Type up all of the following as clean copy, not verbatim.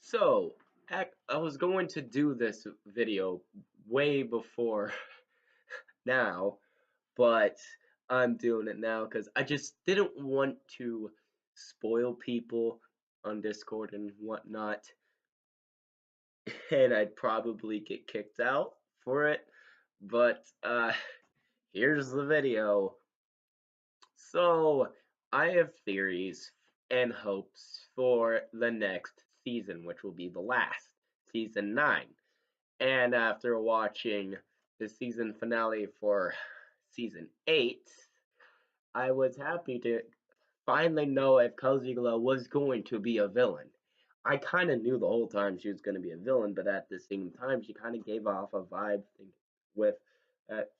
So, I was going to do this video way before now, but I'm doing it now because I just didn't want to spoil people on Discord and whatnot, and I'd probably get kicked out for it. But here's the video. So, I have theories and hopes for the next season, which will be the last, season 9. And after watching the season finale for season 8, I was happy to finally know if Cozy Glow was going to be a villain. I kind of knew the whole time she was going to be a villain, but at the same time, she kind of gave off a vibe with that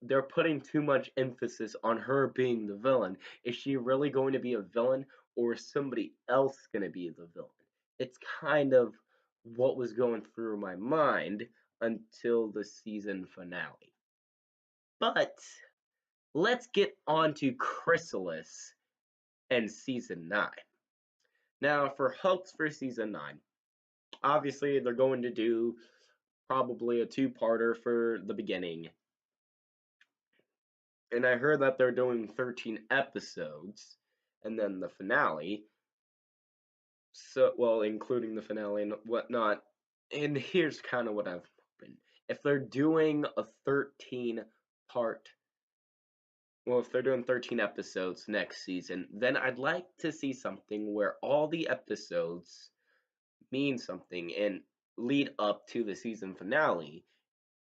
they're putting too much emphasis on her being the villain. Is she really going to be a villain, or is somebody else going to be the villain? It's kind of what was going through my mind until the season finale. But let's get on to Chrysalis and season 9. Now, for hopes for season 9, obviously they're going to do probably a two-parter for the beginning. And I heard that they're doing 13 episodes and then the finale. So, well, including the finale and whatnot. And here's kind of what I'm hoping. If they're doing a 13 part, well, if they're doing 13 episodes next season, then I'd like to see something where all the episodes mean something and lead up to the season finale.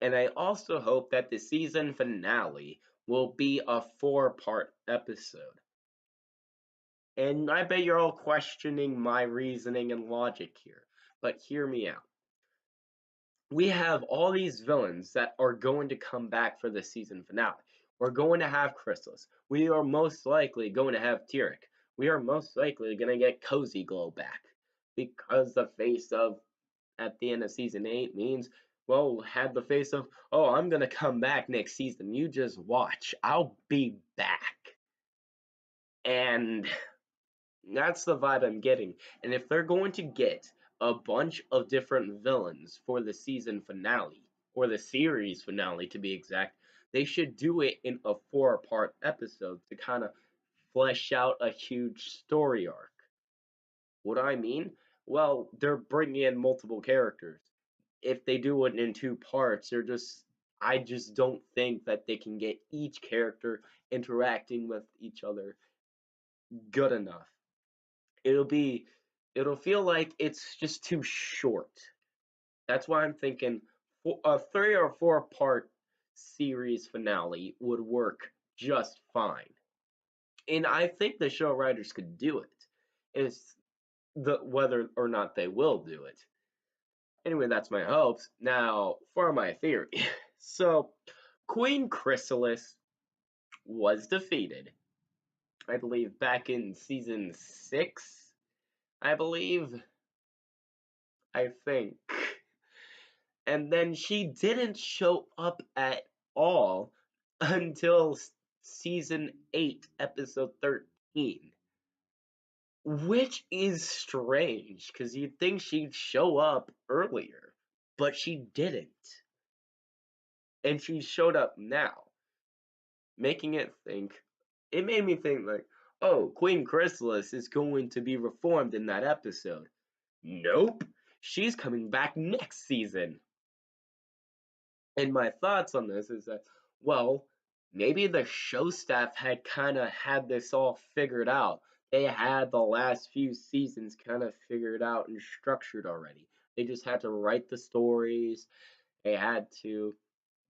And I also hope that the season finale will be a 4-part episode. And I bet you're all questioning my reasoning and logic here, but hear me out. We have all these villains that are going to come back for the season finale. We're going to have Chrysalis. We are most likely going to have Tyrek. We are most likely going to get Cozy Glow back. Because the face of, at the end of season 8 means, well, had the face of, oh, I'm going to come back next season. You just watch. I'll be back. And that's the vibe I'm getting. And if they're going to get a bunch of different villains for the season finale, or the series finale to be exact, they should do it in a 4-part episode to kind of flesh out a huge story arc. What do I mean? Well, they're bringing in multiple characters. If they do it in 2 parts, I just don't think that they can get each character interacting with each other good enough. It'll feel like it's just too short. That's why I'm thinking a 3 or 4-part series finale would work just fine. And I think the show writers could do it. It's whether or not they will do it. Anyway, that's my hopes. Now, for my theory. So, Queen Chrysalis was defeated, I believe, back in season 6. I believe. I think. And then she didn't show up at all until season 8, episode 13. Which is strange, because you'd think she'd show up earlier, but she didn't. And she showed up now, making it made me think like, oh, Queen Chrysalis is going to be reformed in that episode. Nope, she's coming back next season. And my thoughts on this is that, well, maybe the show staff had kind of had this all figured out. They had the last few seasons kind of figured out and structured already. They just had to write the stories. They had to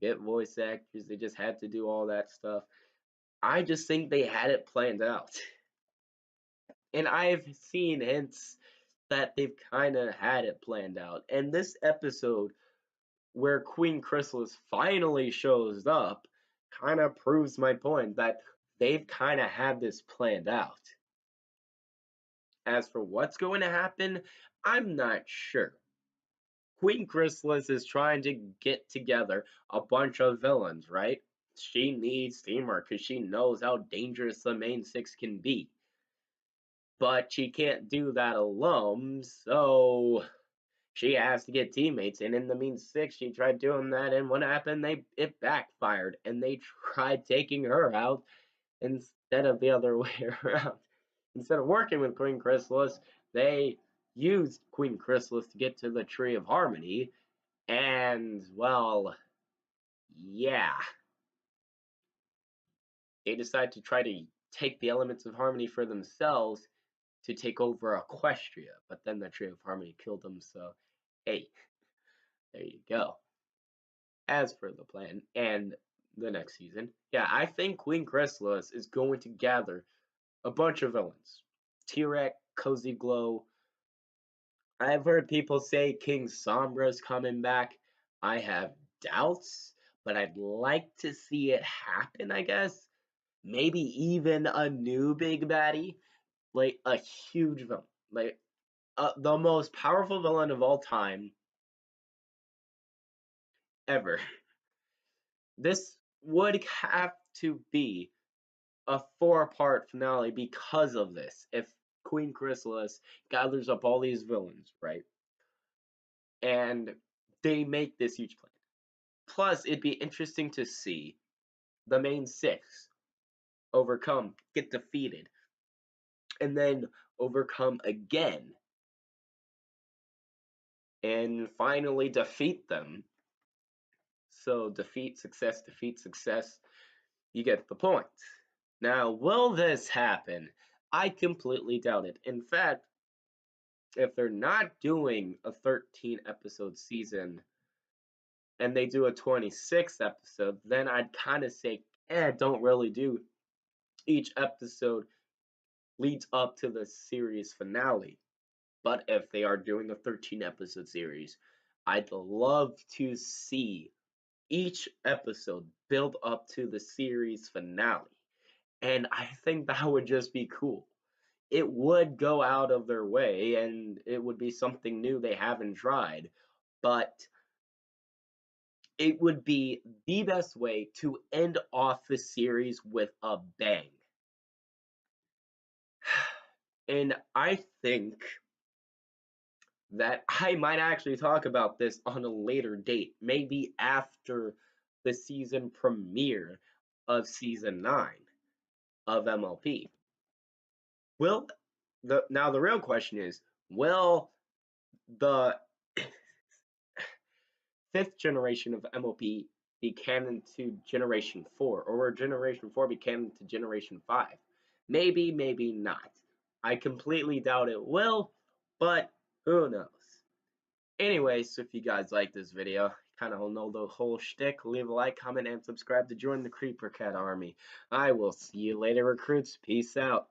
get voice actors. They just had to do all that stuff. I just think they had it planned out. And I've seen hints that they've kind of had it planned out. And this episode where Queen Chrysalis finally shows up kind of proves my point that they've kind of had this planned out. As for what's going to happen, I'm not sure. Queen Chrysalis is trying to get together a bunch of villains, right? She needs teamwork because she knows how dangerous the main 6 can be. but she can't do that alone, so she has to get teammates. And in the mean six, she tried doing that, and what happened? It backfired, and they tried taking her out instead of the other way around. Instead of working with Queen Chrysalis, they used Queen Chrysalis to get to the Tree of Harmony, and well, yeah, they decided to try to take the elements of harmony for themselves to take over Equestria, but then the Tree of Harmony killed them, so hey, there you go. As for the plan and the next season, yeah, I think Queen Chrysalis is going to gather a bunch of villains. T-Rex, Cozy Glow. I've heard people say King Sombra's coming back. I have doubts, but I'd like to see it happen, I guess. Maybe even a new big baddie, like a huge villain, like the most powerful villain of all time ever. This would have to be a four-part finale because of this. If Queen Chrysalis gathers up all these villains, right, and they make this huge plan. Plus, it'd be interesting to see the main six overcome, get defeated, and then overcome again, and finally defeat them. So defeat, success, you get the point. Now, will this happen? I completely doubt it. In fact, if they're not doing a 13 episode season and they do a 26 episode, then I'd kind of say, don't really do. Each episode leads up to the series finale. But if they are doing a 13 episode series, I'd love to see each episode build up to the series finale. And I think that would just be cool. It would go out of their way and it would be something new they haven't tried. But it would be the best way to end off the series with a bang. And I think that I might actually talk about this on a later date, maybe after the season premiere of season 9 of MLP. Will now the real question is, will the fifth generation of MLP be canon to Generation 4, or will Generation 4 be canon to Generation 5? Maybe, maybe not. I completely doubt it will, but who knows? Anyways, so if you guys like this video, kind of know the whole shtick, leave a like, comment, and subscribe to join the Creeper Cat army. I will see you later, recruits. Peace out.